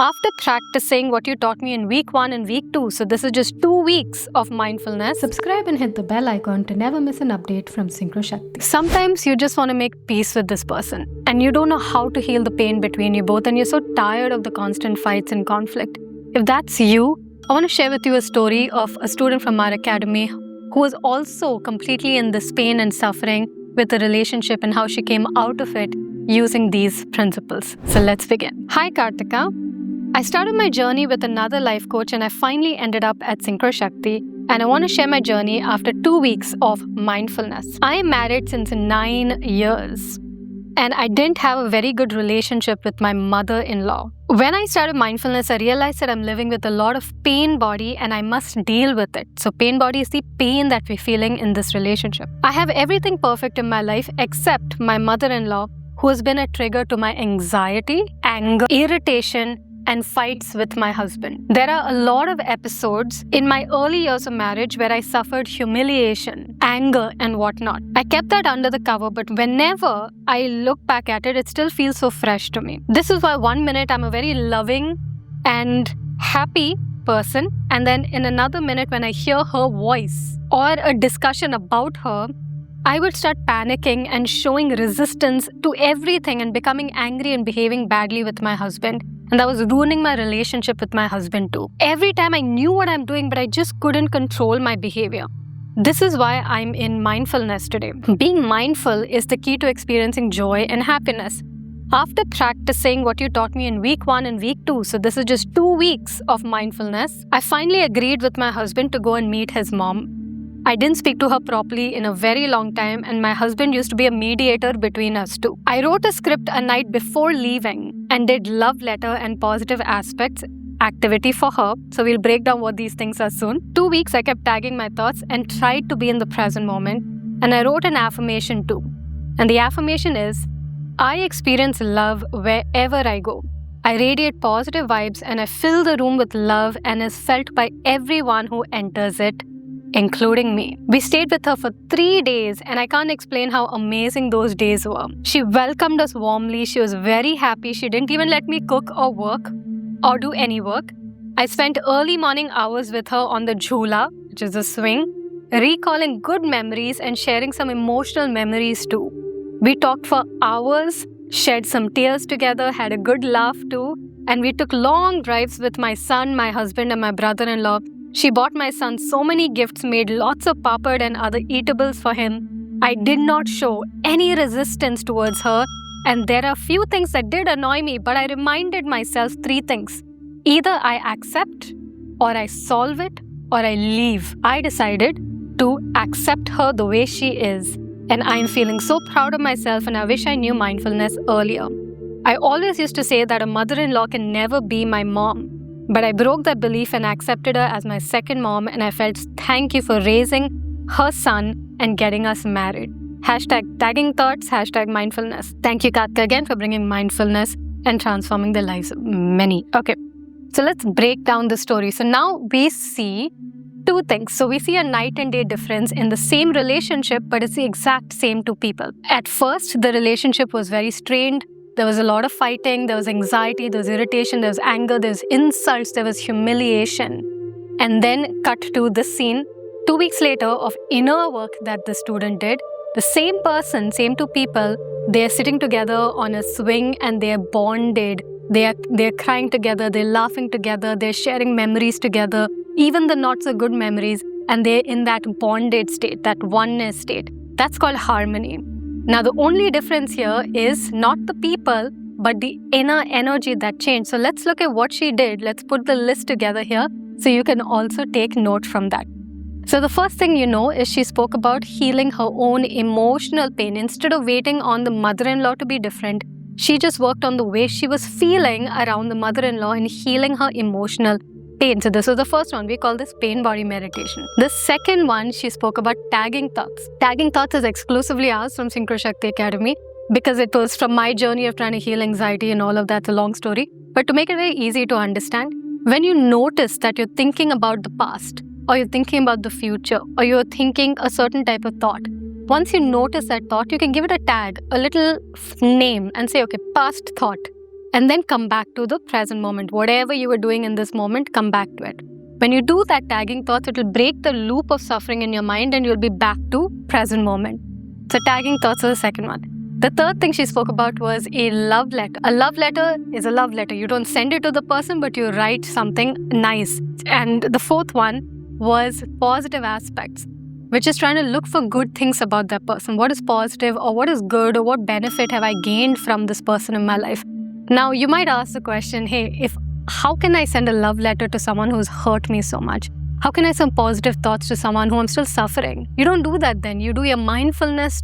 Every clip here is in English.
After practicing what you taught me in week 1 and week 2, so this is just 2 weeks of mindfulness. Subscribe and hit the bell icon to never miss an update from Synchro Shakti. Sometimes you just want to make peace with this person and you don't know how to heal the pain between you both and you're so tired of the constant fights and conflict. If that's you, I want to share with you a story of a student from our academy who was also completely in this pain and suffering with a relationship and how she came out of it using these principles. So let's begin. Hi Kartika. I started my journey with another life coach and I finally ended up at Synchro Shakti, and I want to share my journey after 2 weeks of mindfulness. I am married since 9 years and I didn't have a very good relationship with my mother-in-law. When I started mindfulness, I realized that I'm living with a lot of pain body and I must deal with it. So pain body is the pain that we're feeling in this relationship. I have everything perfect in my life except my mother-in-law, who has been a trigger to my anxiety, anger, irritation, and fights with my husband. There are a lot of episodes in my early years of marriage where I suffered humiliation, anger, and whatnot. I kept that under the cover, but whenever I look back at it, it still feels so fresh to me. This is why 1 minute I'm a very loving and happy person, and then in another minute when I hear her voice or a discussion about her, I would start panicking and showing resistance to everything and becoming angry and behaving badly with my husband. And that was ruining my relationship with my husband too. Every time I knew what I'm doing, but I just couldn't control my behavior. This is why I'm in mindfulness today. Being mindful is the key to experiencing joy and happiness. After practicing what you taught me in week 1 and week 2, so this is just 2 weeks of mindfulness, I finally agreed with my husband to go and meet his mom. I didn't speak to her properly in a very long time, and my husband used to be a mediator between us two. I wrote a script a night before leaving and did love letter and positive aspects activity for her. So we'll break down what these things are soon. 2 weeks I kept tagging my thoughts and tried to be in the present moment. And I wrote an affirmation too. And the affirmation is, I experience love wherever I go. I radiate positive vibes and I fill the room with love and is felt by everyone who enters it, including me. We stayed with her for 3 days and I can't explain how amazing those days were. She welcomed us warmly. She was very happy. She didn't even let me cook or work or do any work. I spent early morning hours with her on the jhula, which is a swing, recalling good memories and sharing some emotional memories too. We talked for hours, shed some tears together, had a good laugh too, and we took long drives with my son, my husband, and my brother-in-law. She bought my son so many gifts, made lots of papad and other eatables for him. I did not show any resistance towards her, and there are few things that did annoy me, but I reminded myself 3 things. Either I accept, or I solve it, or I leave. I decided to accept her the way she is, and I am feeling so proud of myself, and I wish I knew mindfulness earlier. I always used to say that a mother-in-law can never be my mom. But I broke that belief and accepted her as my second mom, and I felt thank you for raising her son and getting us married. Hashtag tagging thoughts, hashtag mindfulness. Thank you, Katka, again for bringing mindfulness and transforming the lives of many. Okay, so let's break down the story. So now we see 2 things. So we see a night and day difference in the same relationship, but it's the exact same 2 people. At first, the relationship was very strained. There was a lot of fighting, there was anxiety, there was irritation, there was anger, there was insults, there was humiliation. And then cut to this scene 2 weeks later of inner work that the student did. The same person, same 2 people, they're sitting together on a swing and they're bonded. They're crying together, they're laughing together, they're sharing memories together, even the not so good memories, and they're in that bonded state, that oneness state. That's called harmony. Now, the only difference here is not the people, but the inner energy that changed. So let's look at what she did. Let's put the list together here so you can also take note from that. So the first thing you know is she spoke about healing her own emotional pain. Instead of waiting on the mother-in-law to be different, she just worked on the way she was feeling around the mother-in-law and healing her emotional pain. So this was the first one. We call this pain body meditation. The second one, she spoke about tagging thoughts. Tagging thoughts is exclusively ours from Synchro Shakti Academy because it was from my journey of trying to heal anxiety and all of that. It's a long story. But to make it very easy to understand, when you notice that you're thinking about the past, or you're thinking about the future, or you're thinking a certain type of thought, once you notice that thought, you can give it a tag, a little name, and say, okay, past thought. and then come back to the present moment. Whatever you were doing in this moment, come back to it. When you do that tagging thoughts, it will break the loop of suffering in your mind and you'll be back to present moment. So tagging thoughts is the second one. The third thing she spoke about was a love letter. A love letter is a love letter. You don't send it to the person, but you write something nice. And the fourth one was positive aspects, which is trying to look for good things about that person. What is positive or what is good or what benefit have I gained from this person in my life? Now, you might ask the question, hey, how can I send a love letter to someone who's hurt me so much? How can I send positive thoughts to someone who I'm still suffering? You don't do that then. You do your mindfulness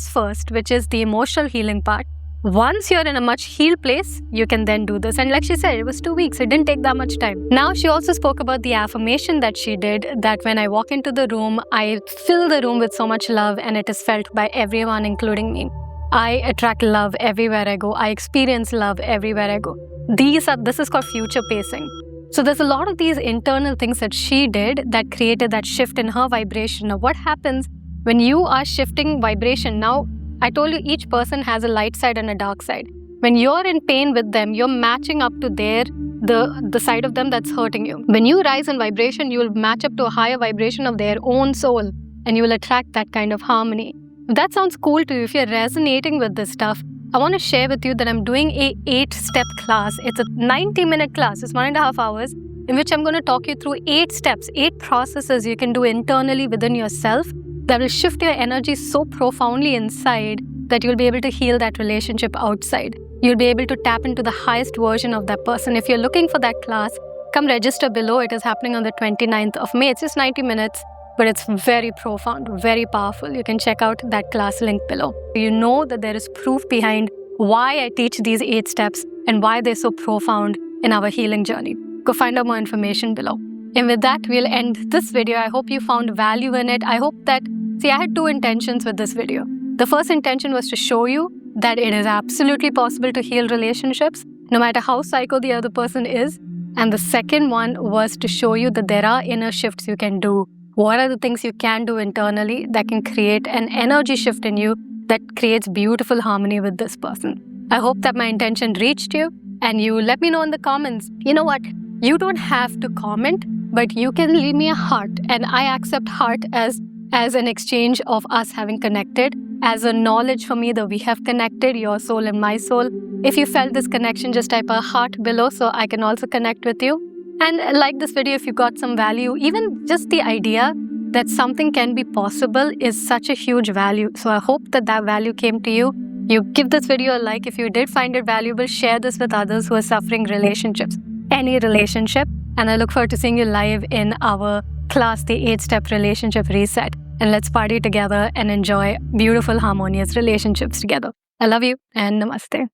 first, which is the emotional healing part. Once you're in a much healed place, you can then do this. And like she said, it was 2 weeks. It didn't take that much time. Now, she also spoke about the affirmation that she did, that when I walk into the room, I fill the room with so much love and it is felt by everyone, including me. I attract love everywhere I go. I experience love everywhere I go. This is called future pacing. So there's a lot of these internal things that she did that created that shift in her vibration. Now, what happens when you are shifting vibration? Now, I told you each person has a light side and a dark side. When you're in pain with them, you're matching up to the side of them that's hurting you. When you rise in vibration, you will match up to a higher vibration of their own soul and you will attract that kind of harmony. If that sounds cool to you, if you're resonating with this stuff, I want to share with you that I'm doing a 8-step class. It's a 90-minute class. It's 1.5 hours in which I'm going to talk you through 8 steps, 8 processes you can do internally within yourself that will shift your energy so profoundly inside that you'll be able to heal that relationship outside. You'll be able to tap into the highest version of that person. If you're looking for that class, come register below. It is happening on the 29th of May. It's just 90 minutes. But it's very profound, very powerful. You can check out that class link below. You know that there is proof behind why I teach these 8 steps and why they're so profound in our healing journey. Go find out more information below. And with that, we'll end this video. I hope you found value in it. I hope that, I had 2 intentions with this video. The first intention was to show you that it is absolutely possible to heal relationships, no matter how psycho the other person is. And the second one was to show you that there are inner shifts you can do. What are the things you can do internally that can create an energy shift in you that creates beautiful harmony with this person? I hope that my intention reached you and you let me know in the comments. You know what? You don't have to comment, but you can leave me a heart, and I accept heart as an exchange of us having connected, as a knowledge for me that we have connected, your soul and my soul. If you felt this connection, just type a heart below so I can also connect with you. And like this video if you got some value. Even just the idea that something can be possible is such a huge value. So I hope that value came to you. You give this video a like if you did find it valuable. Share this with others who are suffering relationships, any relationship. And I look forward to seeing you live in our class, the 8-step relationship reset. And let's party together and enjoy beautiful, harmonious relationships together. I love you and namaste.